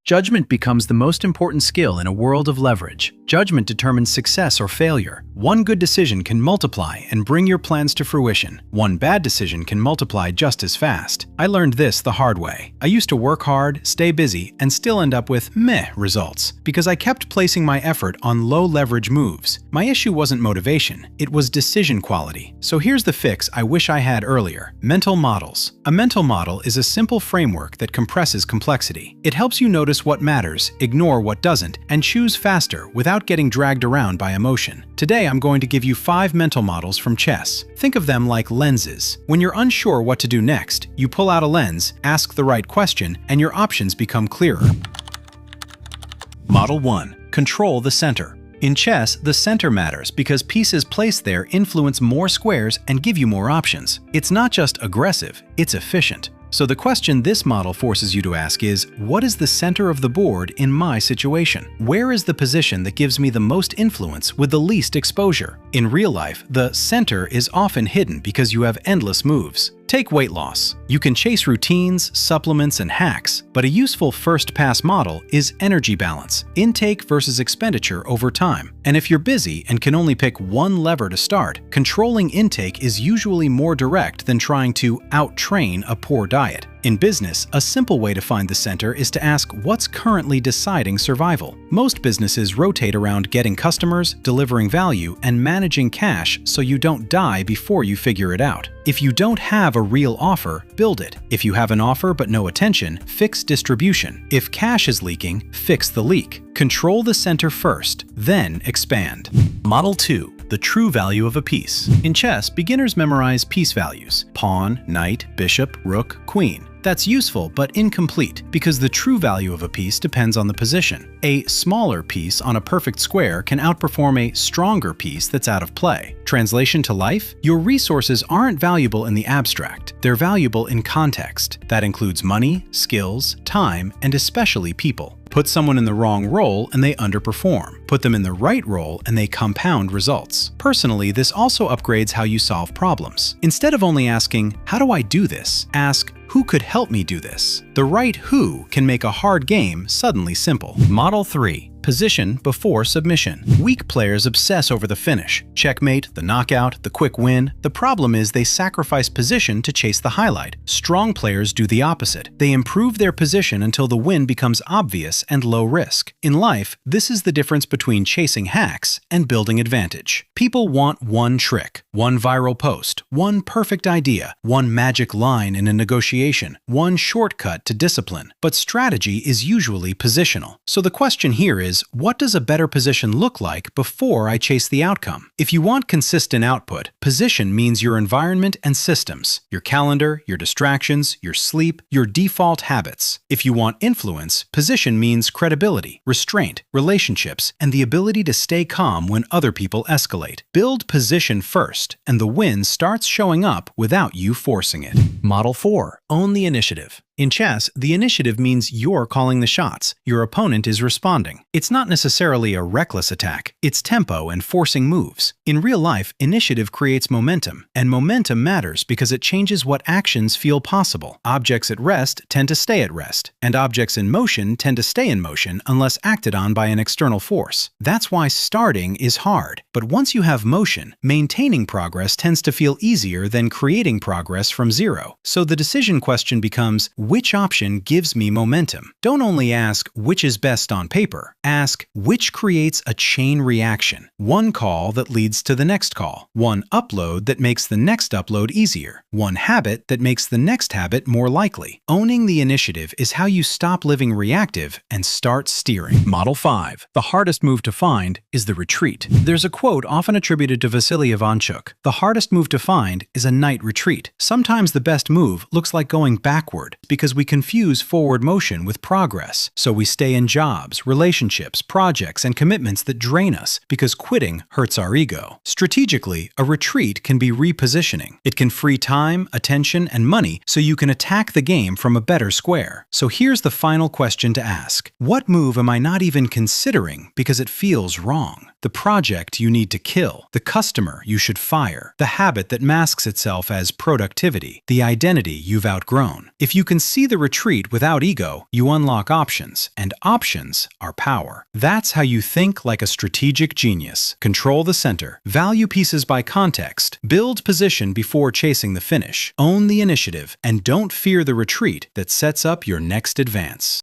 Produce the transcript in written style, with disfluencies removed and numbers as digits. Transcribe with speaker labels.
Speaker 1: Judgment becomes the most important skill in a world of leverage. Judgment determines success or failure. One good decision can multiply and bring your plans to fruition. One bad decision can multiply just as fast. I learned this the hard way. I used to work hard, stay busy, and still end up with meh results because I kept placing my effort on low-leverage moves. My issue wasn't motivation, it was decision quality. So here's the fix I wish I had earlier: mental models. A mental model is a simple framework that compresses complexity. It helps you notice what matters, ignore what doesn't, and choose faster without getting dragged around by emotion. Today, I'm going to give you 5 mental models from chess. Think of them like lenses. When you're unsure what to do next, you pull out a lens, ask the right question, and your options become clearer. Model 1. Control the center. In chess, the center matters because pieces placed there influence more squares and give you more options. It's not just aggressive, it's efficient. So the question this model forces you to ask is, what is the center of the board in my situation? Where is the position that gives me the most influence with the least exposure? In real life, the center is often hidden because you have endless moves. Take weight loss. You can chase routines, supplements, and hacks, but a useful first-pass model is energy balance, intake versus expenditure over time. And if you're busy and can only pick one lever to start, controlling intake is usually more direct than trying to out-train a poor diet. In business, a simple way to find the center is to ask what's currently deciding survival. Most businesses rotate around getting customers, delivering value, and managing cash so you don't die before you figure it out. If you don't have a real offer, build it. If you have an offer but no attention, fix distribution. If cash is leaking, fix the leak. Control the center first, then expand. Model 2. The true value of a piece. In chess, beginners memorize piece values: pawn, knight, bishop, rook, queen. That's useful but incomplete because the true value of a piece depends on the position. A smaller piece on a perfect square can outperform a stronger piece that's out of play. Translation to life? Your resources aren't valuable in the abstract. They're valuable in context. That includes money, skills, time, and especially people. Put someone in the wrong role and they underperform. Put them in the right role and they compound results. Personally, this also upgrades how you solve problems. Instead of only asking, "How do I do this?" ask, "Who could help me do this?" The right who can make a hard game suddenly simple. Model 3. Position before submission. Weak players obsess over the finish: checkmate, the knockout, the quick win. The problem is they sacrifice position to chase the highlight. Strong players do the opposite. They improve their position until the win becomes obvious and low risk. In life, this is the difference between chasing hacks and building advantage. People want one trick, one viral post, one perfect idea, one magic line in a negotiation, one shortcut to discipline. But strategy is usually positional. So the question here is, what does a better position look like before I chase the outcome? If you want consistent output, position means your environment and systems, your calendar, your distractions, your sleep, your default habits. If you want influence, position means credibility, restraint, relationships, and the ability to stay calm when other people escalate. Build position first, and the win starts showing up without you forcing it. Model 4. Own the initiative. In chess, the initiative means you're calling the shots. Your opponent is responding. It's not necessarily a reckless attack. It's tempo and forcing moves. In real life, initiative creates momentum, and momentum matters because it changes what actions feel possible. Objects at rest tend to stay at rest, and objects in motion tend to stay in motion unless acted on by an external force. That's why starting is hard. But once you have motion, maintaining progress tends to feel easier than creating progress from zero. So the decision question becomes, which option gives me momentum? Don't only ask which is best on paper. Ask which creates a chain reaction. One call that leads to the next call. One upload that makes the next upload easier. One habit that makes the next habit more likely. Owning the initiative is how you stop living reactive and start steering. Model 5. The hardest move to find is the retreat. There's a quote often attributed to Vasily Ivanchuk: "The hardest move to find is a night retreat." Sometimes the best move looks like going backward because we confuse forward motion with progress. So we stay in jobs, relationships, projects, and commitments that drain us because quitting hurts our ego. Strategically, a retreat can be repositioning. It can free time, attention, and money so you can attack the game from a better square. So here's the final question to ask. What move am I not even considering because it feels wrong? The project you need to kill, the customer you should fire, the habit that masks itself as productivity, the identity you've outgrown. If you can can see the retreat without ego, you unlock options, and options are power. That's how you think like a strategic genius. Control the center, value pieces by context, build position before chasing the finish, own the initiative, and don't fear the retreat that sets up your next advance.